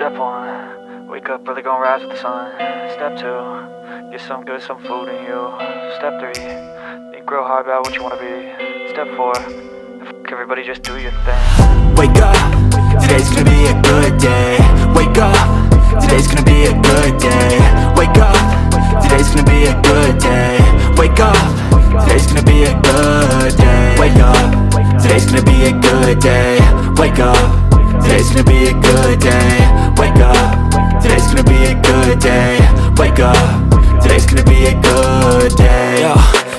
Step 1, wake up early, gonna rise with the sun. Step 2, get some good, some food in you. Step 3, think real hard about what you wanna be. Step 4, everybody just do your thing. Wake up, today's gonna be a good day. Wake up, today's gonna be a good day. Wake up, today's gonna be a good day. Wake up, today's gonna be a good day. Wake up, today's gonna be a good day. Wake up, today's gonna be a good day. Wake up, today's gonna be a good day. Wake up, today's gonna be a good day. Yo,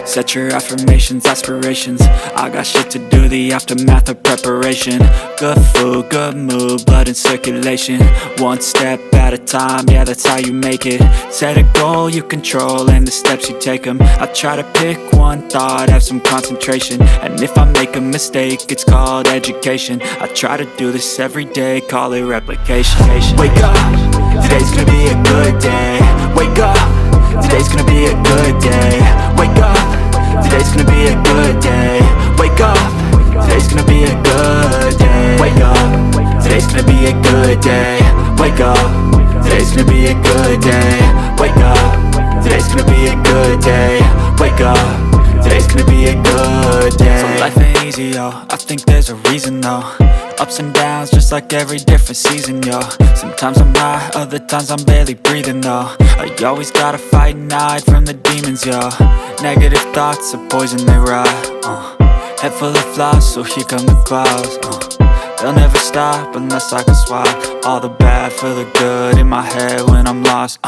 set your affirmations, aspirations. I got shit to do, the aftermath of preparation. Good food, good mood, blood in circulation. One step at a time, yeah, that's how you make it. Set a goal you control and the steps you take them. I try to pick one thought, have some concentration. And if I make a mistake, it's called education. I try to do this every day, call it replication. Wake up, today's gonna be a good day. Wake up, today's gonna be a good day. Wake up, today's gonna be a good day. Wake up, today's gonna be a good day. Wake up, today's gonna be a good day. Wake up, today's gonna be a good day. Wake up, today's gonna be a good day. Wake up, today's gonna be a good day. So life ain't easy, yo, I think there's a reason though. Ups and downs, just like every different season, yo. Sometimes I'm high, other times I'm barely breathing, though. I always gotta fight and hide from the demons, yo. Negative thoughts are poison, they rot. Head full of flies, so here come the clouds. They'll never stop unless I can swap all the bad for the good in my head when I'm lost.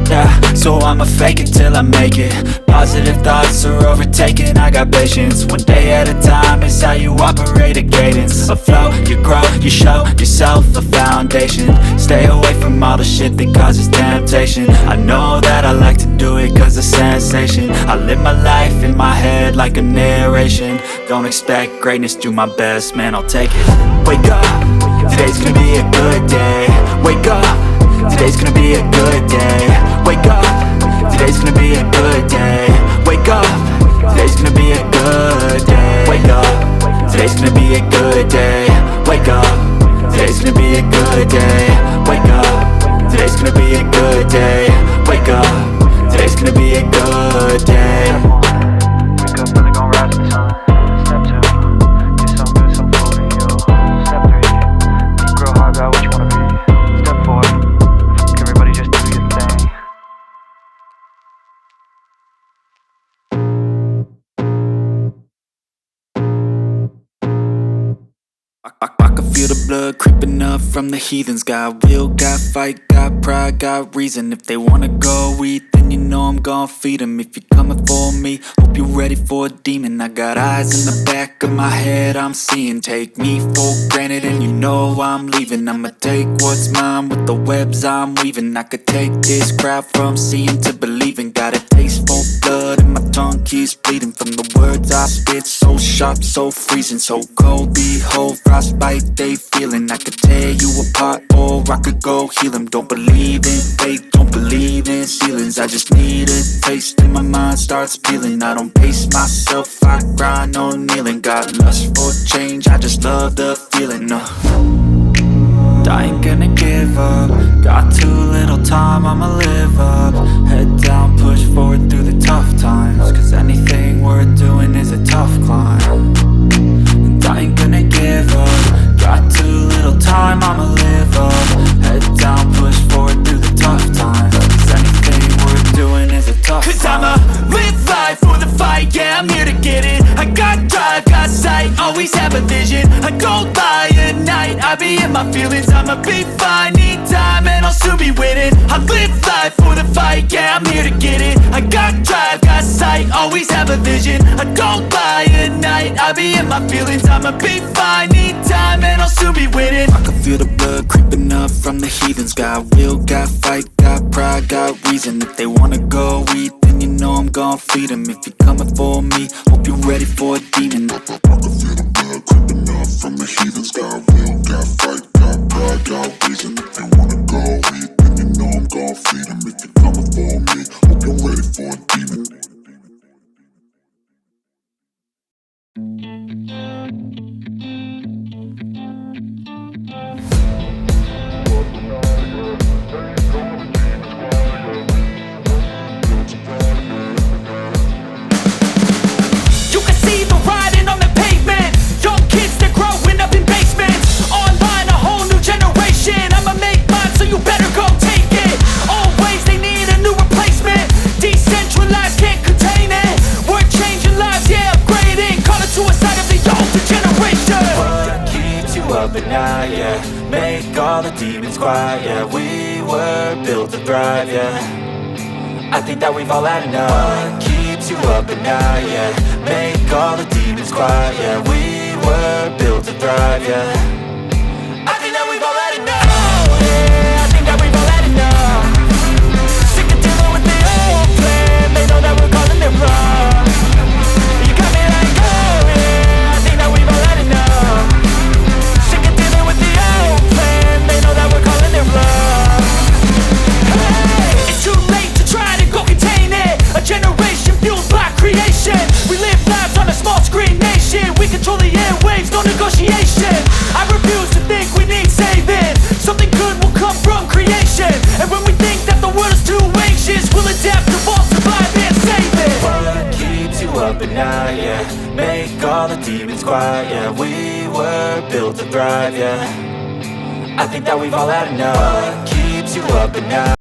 Yeah, so I'ma fake it till I make it. Positive thoughts are overtaken, I got patience. One day at a time is how you operate a cadence. A flow, you grow, you show yourself a foundation. Stay away from all the shit that causes temptation. I know that I like to do it cause of sensation. I live my life in my head like a narration. Don't expect greatness, do my best, man, I'll take it. Wake up, today's gonna be a good day. Wake up, today's gonna be a good day. Wake up, today's gonna be a good day. Wake up, today's gonna be a good day. Wake up, today's gonna be a good day. Wake up, today's gonna be a good day. Wake up, today's gonna be a good day. Wake up, today's gonna be a good day. Wake up early, gonna rise with the sun. Step 2, get some good, some food in you. Step 3, think real hard about what you wanna be. Step 4, everybody just do your thing. I can feel the blood creeping up from the heathens. Got will, got fight, got pride, got reason. If they wanna go eat, then you know I'm gon' feed them. If you're coming for me, hope you're ready for a demon. I got eyes in the back of my head, I'm seeing. Take me for granted and you know I'm leaving. I'ma take what's mine with the webs I'm weaving. I could take this crowd from seeing to believing. Got a taste for blood and my tongue keeps bleeding. From the words I spit, so sharp, so freezing. So cold, behold, frostbite they feeling. I could tear you apart or I could go heal them. Don't believe in fate, don't believe in ceilings. I just need a taste and my mind starts peeling. I don't pace myself, I grind on kneeling. Got lust for change, I just love the feeling. I ain't gonna give up. Got too little time, I'ma live up. Head down, push forward through the tough times. Cause anything worth doing is a tough climb. And I ain't gonna give up. Got too little time, I'ma live up. Head down, push forward through the tough times. Cause anything worth doing is a tough climb. Cause I'ma live life for the fight, yeah, I'm here to get it. I got drive, got sight, always have a vision. I go by at night, I be in my feelings. I'ma be fine, need time and I'll soon be winning. I live life for the fight, yeah, I'm here to get it. I got drive, got sight, always have a vision. I go by at night, I be in my feelings. I'ma be fine, need time and I'll soon be winning. I can feel the blood creeping up from the heathens. Got will, got fight, got pride, got reason. If they wanna go eat, then you know I'm gon' feed them. If you're coming for me, hope you're ready for a demon. I can feel the blood creeping up from the heathens. Got will, got fight, got pride, got reason. If they wanna go eat, then you know I'm gon' feed them. If you're coming for me, hope you're ready for a demon. demons quiet, yeah. We were built to thrive, yeah. I think that we've all had enough. What keeps you up at night, yeah. Make all the demons quiet, yeah. We were built to thrive, yeah. I think that we've all had enough, yeah. I think that we've all had enough. Sick of dealing with the old plan. They know that we're calling it wrong. You got me like, oh yeah. I think that we've all had enough. Sick of dealing with the old plan. They know that we're calling it wrong. Hey, it's too late to try to go contain it. A generation fueled by creation. We live lives on a small screen nation. We control the airwaves, no negotiation. I refuse to think we need saving. Something good will come from creation. And when we think that the world is too anxious, we'll adapt, evolve, survive and save it. What keeps you up at night, yeah. Make all the demons quiet, yeah. We were built to thrive, yeah. I think that we've all had enough. What keeps you up at night?